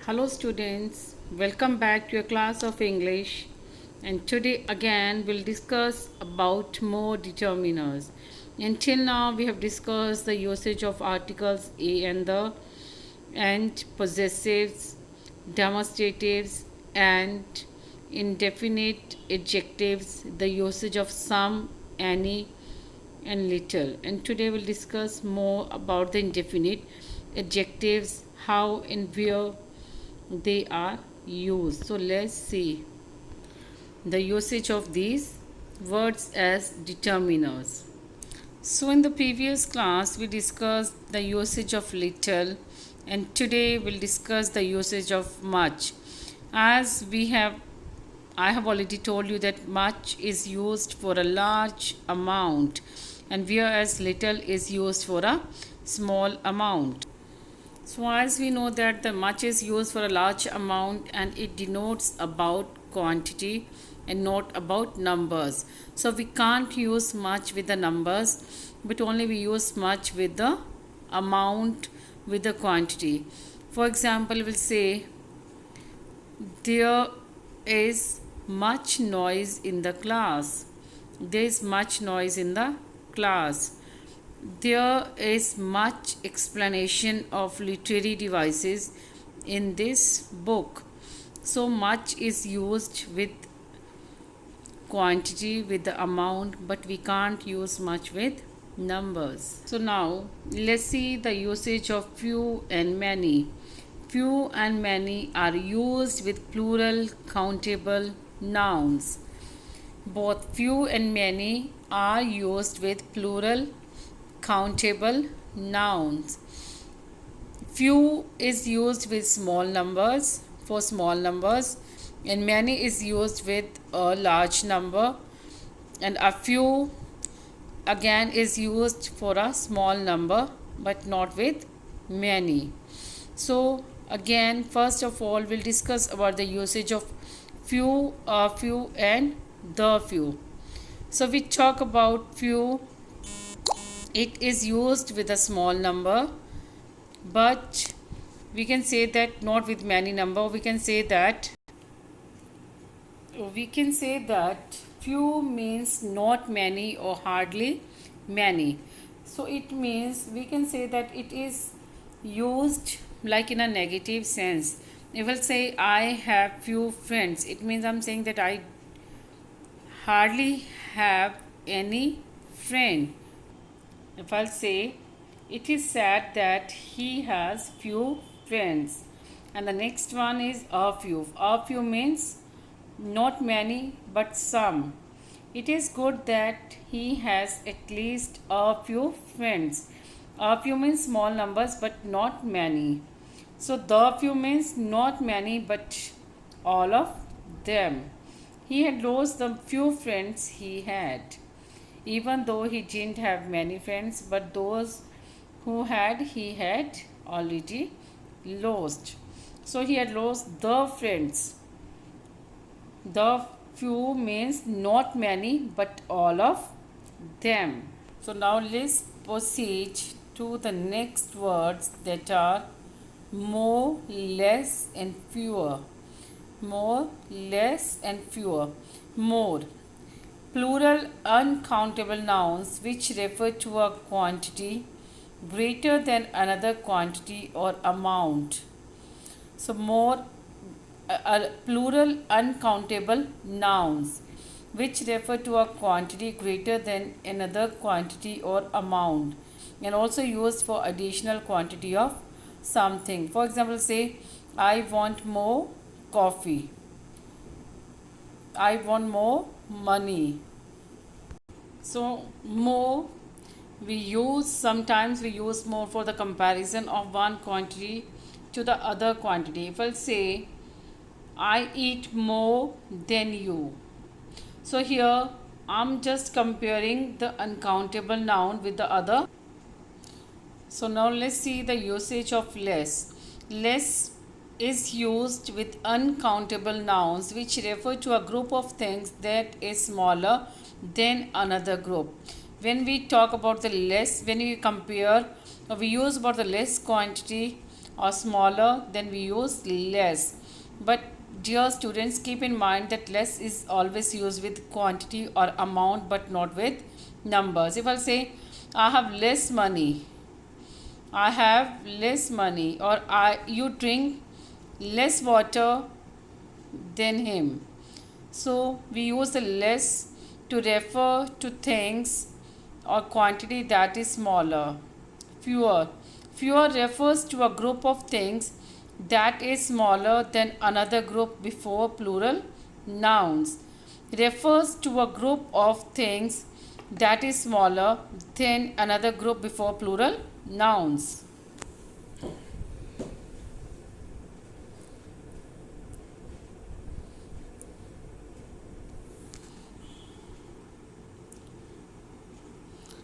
Hello students, welcome back to your class of English, and today again we'll discuss about more determiners. Until now we have discussed the usage of articles a and the, and possessives, demonstratives, and indefinite adjectives, the usage of some, any, and little. And today we'll discuss more about the indefinite adjectives, how and where they are used. So let's see the usage of these words as determiners. So in the previous class we discussed the usage of little, and today we'll discuss the usage of much. As I have already told you that much is used for a large amount, and whereas little is used for a small amount. So as we know that the much is used for a large amount and it denotes about quantity and not about numbers. So we can't use much with the numbers, but only we use much with the amount, with the quantity. For example, we'll say there is much noise in the class. There is much noise in the class. There is much explanation of literary devices in this book. So much is used with quantity, with the amount, but we can't use much with numbers. So now let's see the usage of few and many. Few and many are used with plural countable nouns. Both few and many are used with plural countable nouns. Few is used with small numbers, for small numbers, and many is used with a large number, and a few again is used for a small number but not with many. So again, first of all we'll discuss about the usage of few, a few, and the few. So we talk about few. It is used with a small number, but we can say that not with many number. We can say that few means not many or hardly many. So it means we can say that it is used like in a negative sense. If I'll say I have few friends, it means I'm saying that I hardly have any friend. If I'll say it is sad that he has few friends, and the next one is a few. A few means not many but some. It is good that he has at least a few friends. A few means small numbers but not many. So the few means not many but all of them. He had lost the few friends he had. Even though he didn't have many friends, but those who had, he had already lost. So he had lost the friends. The few means not many but all of them. So now let's proceed to the next words that are more, less, and fewer. More, less, and fewer. More. Plural uncountable nouns which refer to a quantity greater than another quantity or amount. So more plural uncountable nouns which refer to a quantity greater than another quantity or amount, and also used for additional quantity of something. For example, say I want more coffee. I want more money. So more sometimes we use more for the comparison of one quantity to the other quantity. If I'll say I eat more than you. So here I'm just comparing the uncountable noun with the other. So now let's see the usage of less. Less is used with uncountable nouns which refer to a group of things that is smaller than another group. When we talk about the less, when we compare or we use about the less quantity or smaller, then we use less. But dear students, keep in mind that less is always used with quantity or amount but not with numbers. If I'll say I have less money, I have less money, or you drink less water than him. So we use the less to refer to things or quantity that is smaller. Fewer. Fewer refers to a group of things that is smaller than another group before plural nouns. Refers to a group of things that is smaller than another group before plural nouns.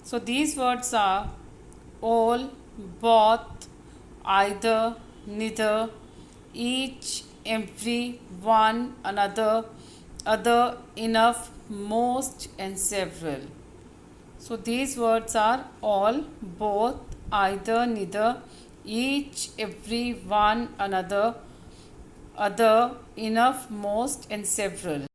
So these words are all, both, either, neither, each, every, one, another, other, enough, most, and several. So these words are all, both, either, neither, each, every, one, another, other, enough, most, and several.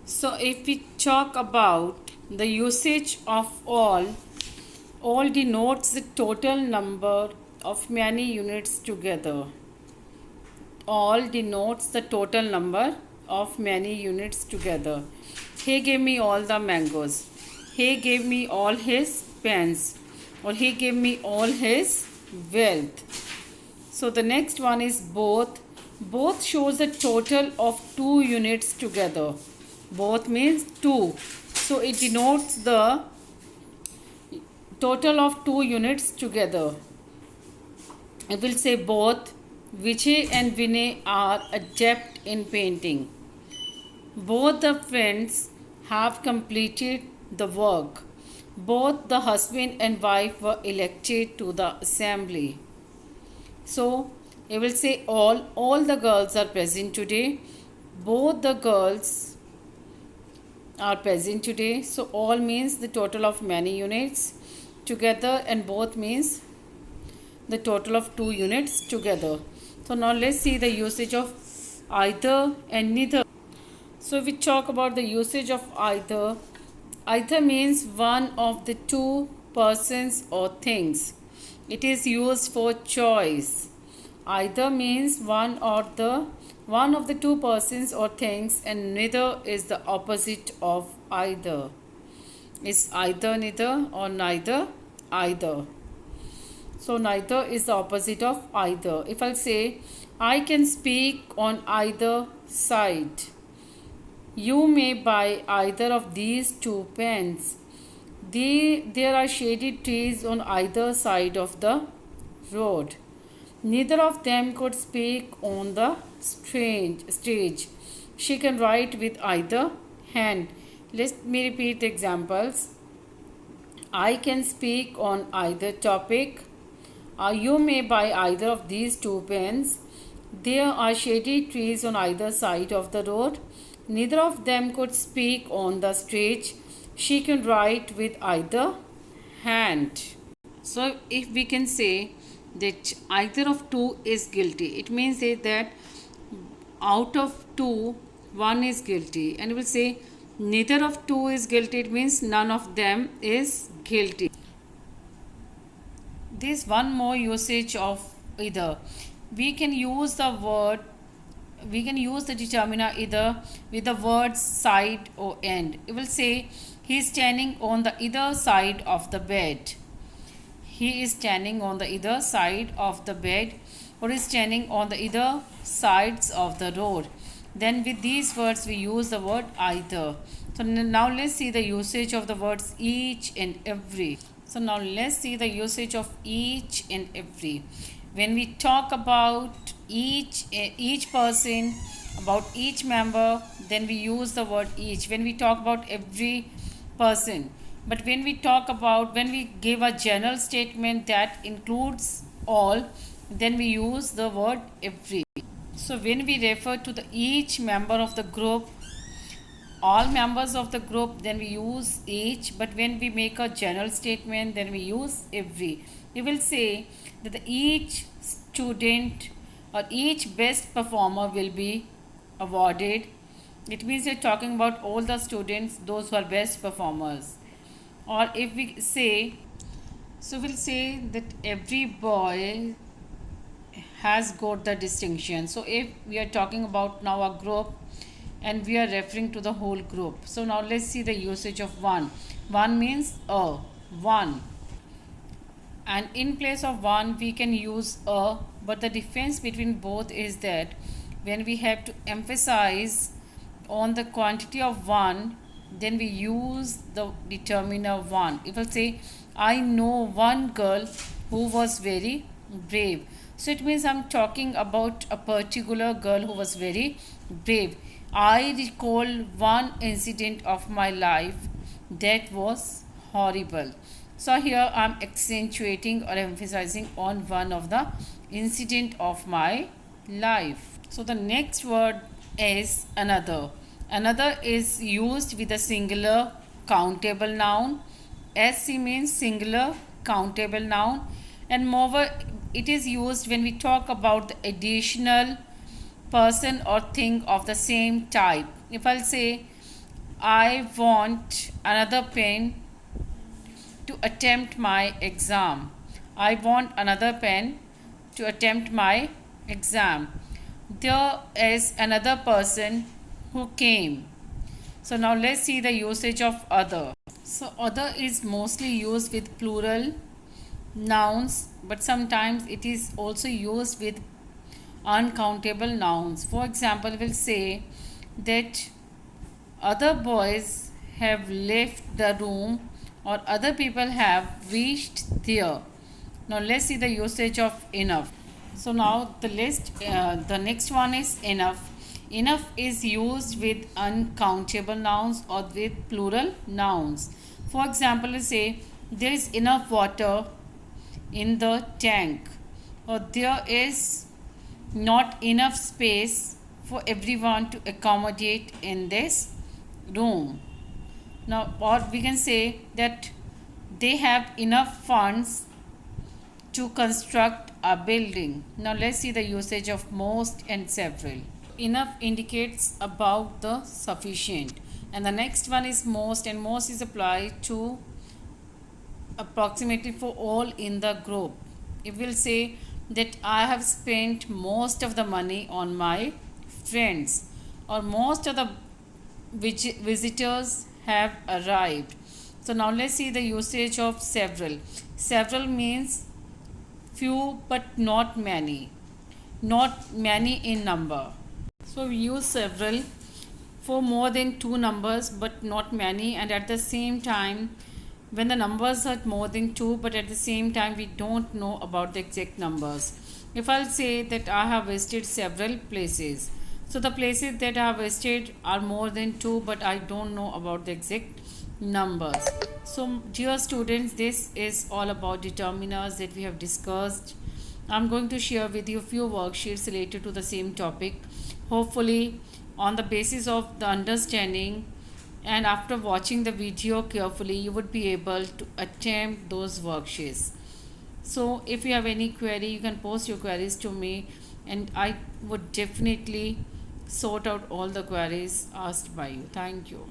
So if we talk about the usage of all denotes the total number of many units together. All denotes the total number of many units together. He gave me all the mangoes. He gave me all his pens. Or he gave me all his wealth. So the next one is both. Both shows a total of 2 units together. Both means 2. So it denotes the total of 2 units together. I will say both. Vijay and Vinay are adept in painting. Both the friends have completed the work. Both the husband and wife were elected to the assembly. So I will say all the girls are present today. Both the girls are present today. So all means the total of many units together, and both means the total of 2 units together. So now let's see the usage of either and neither. So if we talk about the usage of either means one of the two persons or things. It is used for choice. Either means one of the two persons or things, and neither is the opposite of either. It's either neither or neither either. So neither is the opposite of either. If I'll say I can speak on either side. You may buy either of these 2 pens. There are shady trees on either side of the road. Neither of them could speak on the stage. She can write with either hand. Let me repeat the examples. I can speak on either topic. You may buy either of these 2 pens. There are shady trees on either side of the road. Neither of them could speak on the stage. She can write with either hand. So if we can say that either of 2 is guilty, it means that out of 2, 1 is guilty. And we will say neither of 2 is guilty, it means none of them is guilty. There is one more usage of either. We can use the determiner either with the words side or end. It will say he is standing on the either side of the bed. He is standing on the either side of the bed, or is standing on the either sides of the road. Then with these words we use the word either. So now let's see the usage of the words each and every. So now let's see the usage of each and every. When we talk about each person, about each member, then we use the word each. When we talk about every person, but when we give a general statement that includes all, then we use the word every. So when we refer to the each member of the group, all members of the group, then we use each. But when we make a general statement, then we use every. We will say that the each student or each best performer will be awarded. It means you're talking about all the students, those who are best performers. Or if we say, so we'll say that every boy has got the distinction. So if we are talking about now a group and we are referring to the whole group. So now let's see the usage of one. One means a, one. And in place of one we can use a, but the difference between both is that when we have to emphasize on the quantity of one, then we use the determiner one. If I say I know one girl who was very brave, so it means I'm talking about a particular girl who was very brave. I recall one incident of my life that was horrible. So here I'm accentuating or emphasizing on one of the incident of my life. So the next word is another. Another is used with a singular countable noun. SC means singular countable noun, and moreover it is used when we talk about the additional person or thing of the same type. If I'll say I want another pen to attempt my exam. I want another pen to attempt my exam. There is another person who came. So now let's see the usage of other. So other is mostly used with plural nouns, but sometimes it is also used with uncountable nouns. For example, we'll say that other boys have left the room or other people have reached there. Now let's see the usage of enough. So now the next one is enough. Enough is used with uncountable nouns or with plural nouns. For example, let's say there is enough water in the tank, or there is not enough space for everyone to accommodate in this room. Now, or we can say that they have enough funds to construct a building. Now let's see the usage of most and several. Enough indicates about the sufficient, and the next one is most, and most is applied to approximately for all in the group. It will say that I have spent most of the money on my friends, or most of the visitors have arrived. So now let's see the usage of several. Several means few but not many, not many in number. So we use several for more than two numbers but not many, and at the same time when the numbers are more than two but at the same time we don't know about the exact numbers. If I'll say that I have visited several places, so the places that I have visited are more than two but I don't know about the exact numbers. So dear students, this is all about determiners that we have discussed. I'm going to share with you a few worksheets related to the same topic. Hopefully on the basis of the understanding and after watching the video carefully, you would be able to attempt those worksheets. So if you have any query, you can post your queries to me, and I would definitely sort out all the queries asked by you. Thank you.